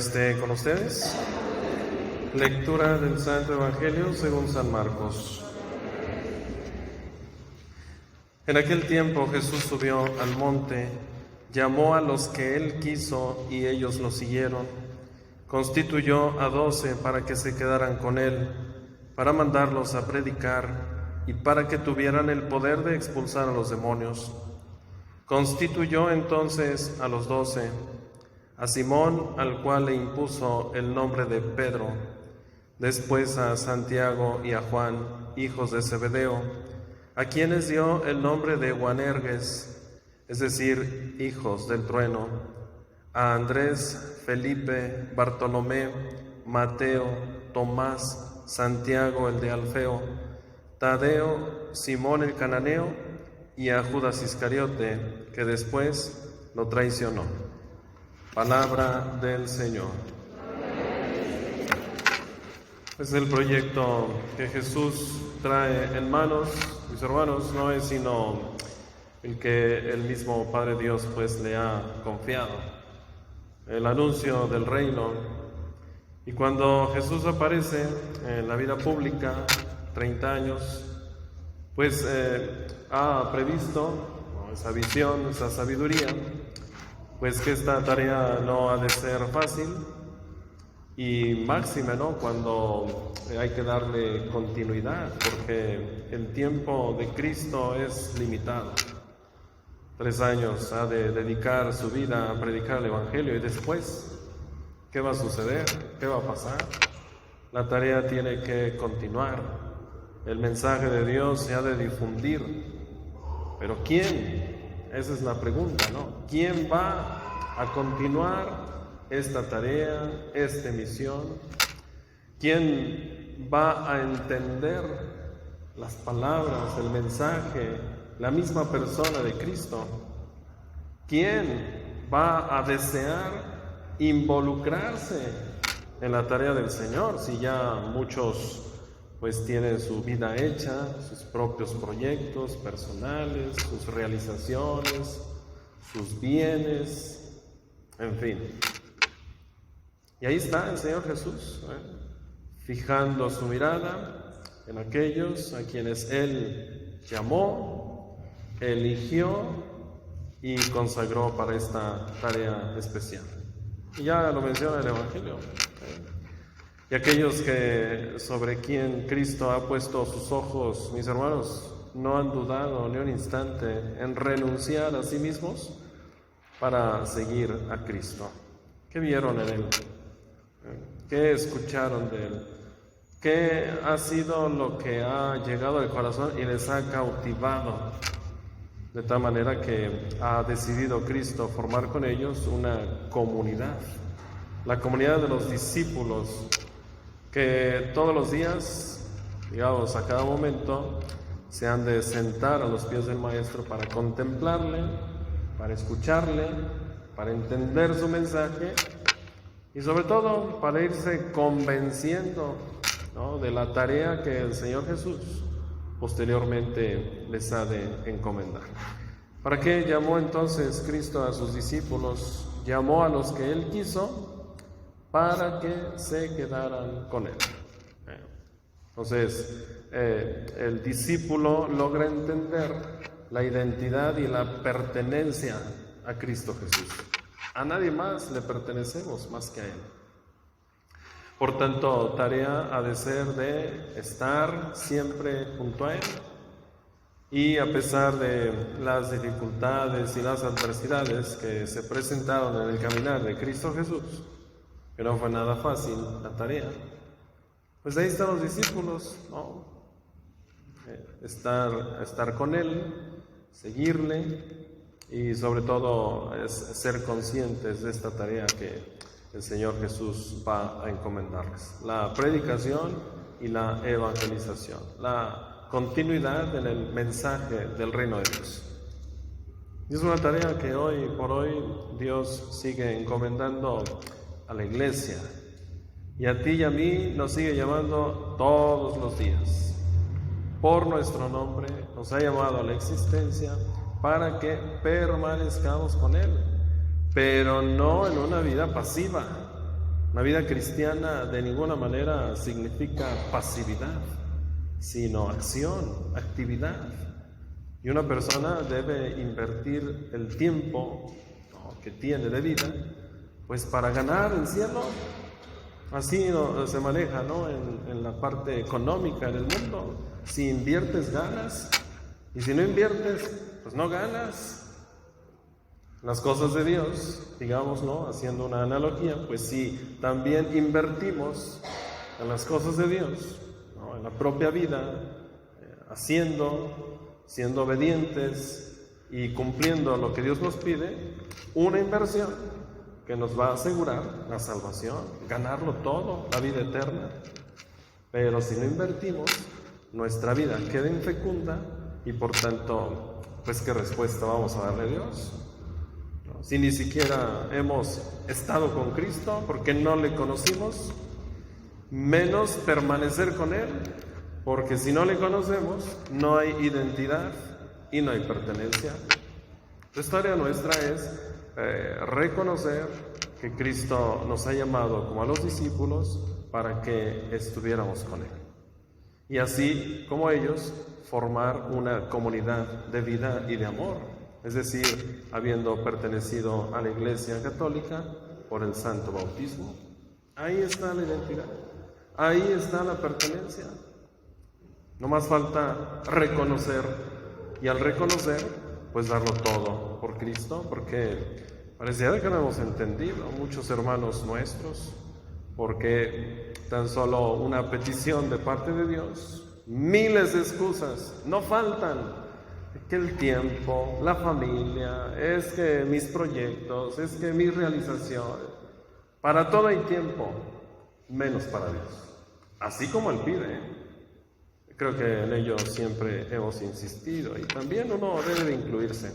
esté con ustedes. Lectura del Santo Evangelio según San Marcos. En aquel tiempo Jesús subió al monte, llamó a los que él quiso y ellos lo siguieron. Constituyó a 12 para que se quedaran con él, para mandarlos a predicar y para que tuvieran el poder de expulsar a los demonios. Constituyó entonces a los 12, a Simón, al cual le impuso el nombre de Pedro, después a Santiago y a Juan, hijos de Zebedeo, a quienes dio el nombre de Boanerges, es decir, hijos del trueno, a Andrés, Felipe, Bartolomé, Mateo, Tomás, Santiago el de Alfeo, Tadeo, Simón el cananeo y a Judas Iscariote, que después lo traicionó. Palabra del Señor. Es el proyecto que Jesús trae en manos, mis hermanos, no es sino el que el mismo Padre Dios pues le ha confiado, el anuncio del reino. Y cuando Jesús aparece en la vida pública, 30 años, pues ha previsto esa visión, esa sabiduría, pues que esta tarea no ha de ser fácil y máxima, ¿no?, cuando hay que darle continuidad, porque el tiempo de Cristo es limitado. 3 años ha de dedicar su vida a predicar el Evangelio y después, ¿qué va a suceder? ¿Qué va a pasar? La tarea tiene que continuar. El mensaje de Dios se ha de difundir. ¿Pero quién? Esa es la pregunta, ¿no? ¿Quién va a continuar esta tarea, esta misión? ¿Quién va a entender las palabras, el mensaje, la misma persona de Cristo? ¿Quién va a desear involucrarse en la tarea del Señor? Si ya muchos pues tienen su vida hecha, sus propios proyectos personales, sus realizaciones, sus bienes, en fin. Y ahí está el Señor Jesús, fijando su mirada en aquellos a quienes Él llamó, eligió y consagró para esta tarea especial. Y ya lo menciona el Evangelio. Y aquellos que sobre quien Cristo ha puesto sus ojos, mis hermanos, no han dudado ni un instante en renunciar a sí mismos para seguir a Cristo. ¿Qué vieron en Él? ¿Qué escucharon de Él? ¿Qué ha sido lo que ha llegado al corazón y les ha cautivado? De tal manera que ha decidido Cristo formar con ellos una comunidad, la comunidad de los discípulos, que todos los días, digamos a cada momento, se han de sentar a los pies del Maestro para contemplarle, para escucharle, para entender su mensaje y sobre todo para irse convenciendo, ¿no?, de la tarea que el Señor Jesús posteriormente les ha de encomendar. ¿Para qué llamó entonces Cristo a sus discípulos? Llamó a los que Él quiso para que se quedaran con Él. Entonces, el discípulo logra entender la identidad y la pertenencia a Cristo Jesús. A nadie más le pertenecemos más que a Él. Por tanto, tarea ha de ser de estar siempre junto a Él. Y a pesar de las dificultades y las adversidades que se presentaron en el caminar de Cristo Jesús, que no fue nada fácil la tarea, pues ahí están los discípulos, ¿no? Estar con Él, seguirle y sobre todo es ser conscientes de esta tarea que el Señor Jesús va a encomendarles: la predicación y la evangelización, la continuidad en el mensaje del reino de Dios. Y es una tarea que hoy por hoy Dios sigue encomendando a la Iglesia, y a ti y a mí nos sigue llamando todos los días. Por nuestro nombre nos ha llamado a la existencia para que permanezcamos con Él, pero no en una vida pasiva, La vida cristiana de ninguna manera significa pasividad, sino acción, actividad. Y una persona debe invertir el tiempo, ¿no?, que tiene de vida, pues para ganar el cielo. Así se maneja, ¿no?, en la parte económica en el mundo. Si inviertes, ganas. Y si no inviertes, pues no ganas. Las cosas de Dios, digamos, ¿no?, haciendo una analogía, pues si también invertimos en las cosas de Dios, ¿no?, en la propia vida, siendo obedientes y cumpliendo lo que Dios nos pide, una inversión que nos va a asegurar la salvación, ganarlo todo, la vida eterna. Pero si no invertimos, nuestra vida queda infecunda y por tanto, pues ¿qué respuesta vamos a darle a Dios? Si ni siquiera hemos estado con Cristo, porque no le conocimos, menos permanecer con Él, porque si no le conocemos, no hay identidad y no hay pertenencia. La historia nuestra es reconocer que Cristo nos ha llamado como a los discípulos para que estuviéramos con Él. Y así como ellos, formar una comunidad de vida y de amor. Es decir, habiendo pertenecido a la Iglesia Católica por el Santo Bautismo. Ahí está la identidad, ahí está la pertenencia. No más falta reconocer, y al reconocer, pues darlo todo por Cristo, porque pareciera que no hemos entendido, muchos hermanos nuestros, porque tan solo una petición de parte de Dios, miles de excusas, no faltan. Que el tiempo, la familia, es que mis proyectos, es que mis realizaciones, para todo hay tiempo, menos para Dios. Así como Él pide. Creo que en ello siempre hemos insistido y también uno debe de incluirse,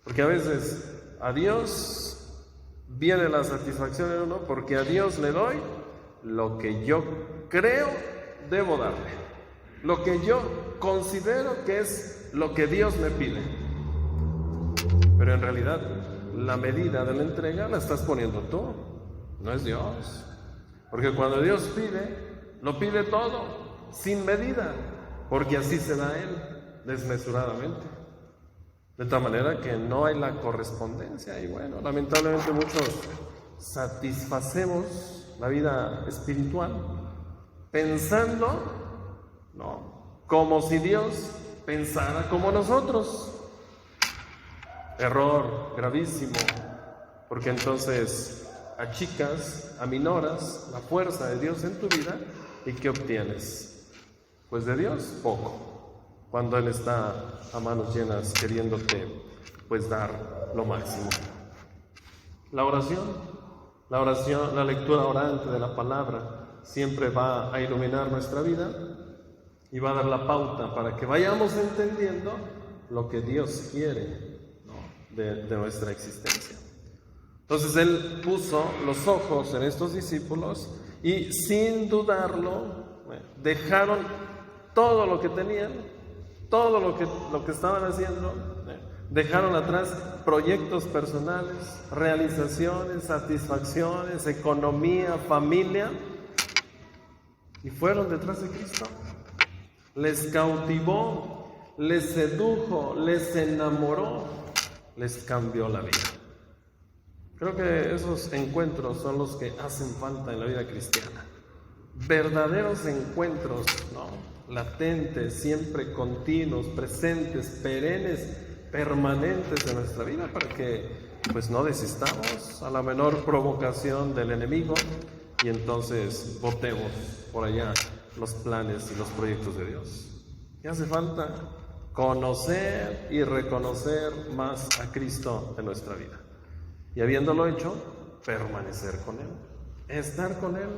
porque a veces a Dios viene la satisfacción en uno porque a Dios le doy lo que yo creo debo darle, lo que yo considero que es lo que Dios me pide. Pero en realidad la medida de la entrega la estás poniendo tú, no es Dios. Porque cuando Dios pide, lo pide todo, sin medida, porque así se da a Él, desmesuradamente. De tal manera que no hay la correspondencia. Y bueno, lamentablemente muchos satisfacemos la vida espiritual pensando, no, como si Dios pensara como nosotros. Error gravísimo, porque entonces achicas, aminoras la fuerza de Dios en tu vida. ¿Y qué obtienes? Pues de Dios poco, cuando Él está a manos llenas queriéndote pues dar lo máximo. La oración, la lectura orante de la palabra siempre va a iluminar nuestra vida y va a dar la pauta para que vayamos entendiendo lo que Dios quiere, ¿no?, de nuestra existencia. Entonces Él puso los ojos en estos discípulos y sin dudarlo, dejaron todo lo que tenían, todo lo que estaban haciendo, dejaron atrás proyectos personales, realizaciones, satisfacciones, economía, familia, y fueron detrás de Cristo. Les cautivó, les sedujo, les enamoró, les cambió la vida. Creo que esos encuentros son los que hacen falta en la vida cristiana. Verdaderos encuentros, ¿no?, latentes, siempre continuos, presentes, perennes, permanentes en nuestra vida, para que pues no desistamos a la menor provocación del enemigo y entonces botemos por allá los planes y los proyectos de Dios. ¿Qué hace falta? Conocer y reconocer más a Cristo en nuestra vida. Y habiéndolo hecho, permanecer con Él, estar con Él,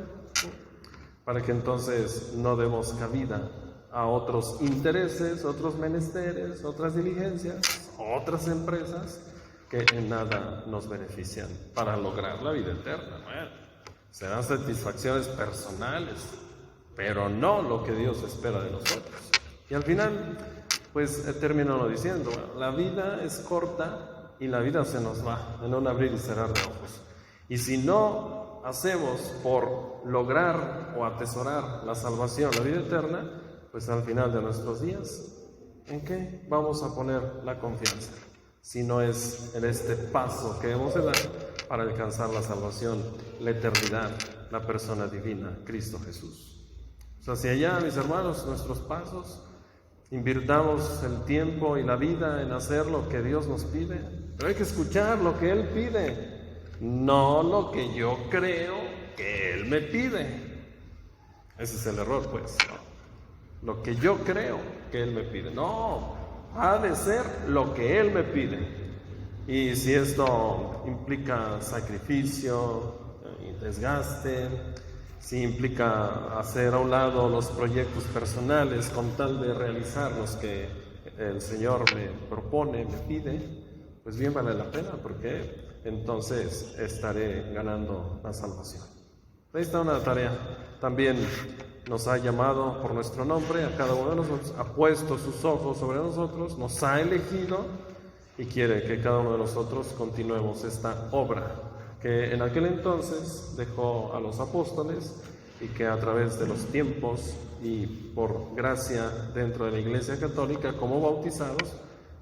para que entonces no demos cabida a otros intereses, otros menesteres, otras diligencias, otras empresas que en nada nos benefician para lograr la vida eterna. Bueno, serán satisfacciones personales, pero no lo que Dios espera de nosotros. Y al final, pues termino diciendo, bueno, la vida es corta y la vida se nos va en un abrir y cerrar de ojos. Y si no hacemos por lograr o atesorar la salvación, la vida eterna, pues al final de nuestros días, ¿en qué vamos a poner la confianza? Si no es en este paso que hemos de dar para alcanzar la salvación, la eternidad, la persona divina, Cristo Jesús. Hacia allá, mis hermanos, nuestros pasos, invirtamos el tiempo y la vida en hacer lo que Dios nos pide, pero hay que escuchar lo que Él pide, no lo que yo creo que Él me pide. Ese es el error, pues, ¿no? Lo que yo creo que Él me pide, no, ha de ser lo que Él me pide. Y si esto implica sacrificio, desgaste, si implica hacer a un lado los proyectos personales con tal de realizar los que el Señor me propone, me pide, pues bien vale la pena, porque entonces estaré ganando la salvación. Ahí está una tarea. También nos ha llamado por nuestro nombre a cada uno de nosotros, ha puesto sus ojos sobre nosotros, nos ha elegido y quiere que cada uno de nosotros continuemos esta obra que en aquel entonces dejó a los apóstoles y que a través de los tiempos y por gracia dentro de la Iglesia Católica como bautizados,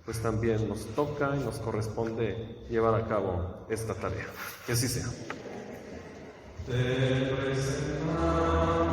pues también nos toca y nos corresponde llevar a cabo esta tarea. Que así sea. Te presentamos.